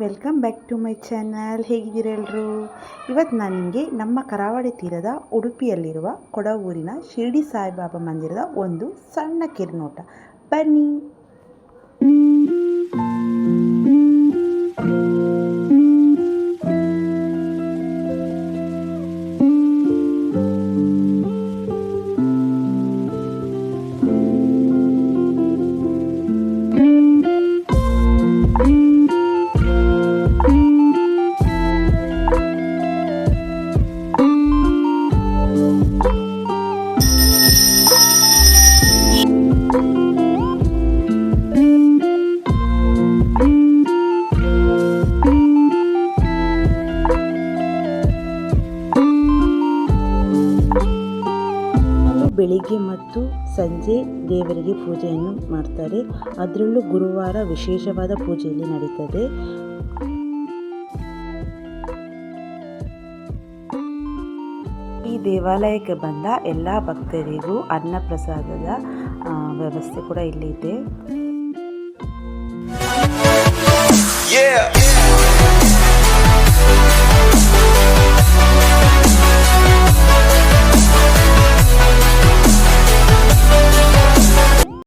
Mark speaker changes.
Speaker 1: Welcome back to my channel. ಹೇಗಿದ್ದೀರಾ ಎಲ್ಲರೂ? ಇವತ್ತು ನಾನು ನಿಮಗೆ ನಮ್ಮ ಕರಾವಳಿ ತೀರದ ಉಡುಪಿಯಲ್ಲಿರುವ ಕೊಡವೂರಿನ ಶಿರಡಿ ಸಾಯಿಬಾಬಾ ಮಂದಿರದ ಒಂದು ಸಣ್ಣ ಕಿರುನೋಟ. ಬನ್ನಿ. ಬೆಳಿಗ್ಗೆ ಮತ್ತು ಸಂಜೆ ದೇವರಿಗೆ ಪೂಜೆಯನ್ನು ಮಾಡ್ತಾರೆ. ಅದರಲ್ಲೂ ಗುರುವಾರ ವಿಶೇಷವಾದ ಪೂಜೆಯಲ್ಲಿ ನಡೀತದೆ. ಈ ದೇವಾಲಯಕ್ಕೆ ಬಂದ ಎಲ್ಲ ಭಕ್ತರಿಗೂ ಅನ್ನ ಪ್ರಸಾದದ ವ್ಯವಸ್ಥೆ ಕೂಡ ಇಲ್ಲಿದೆ.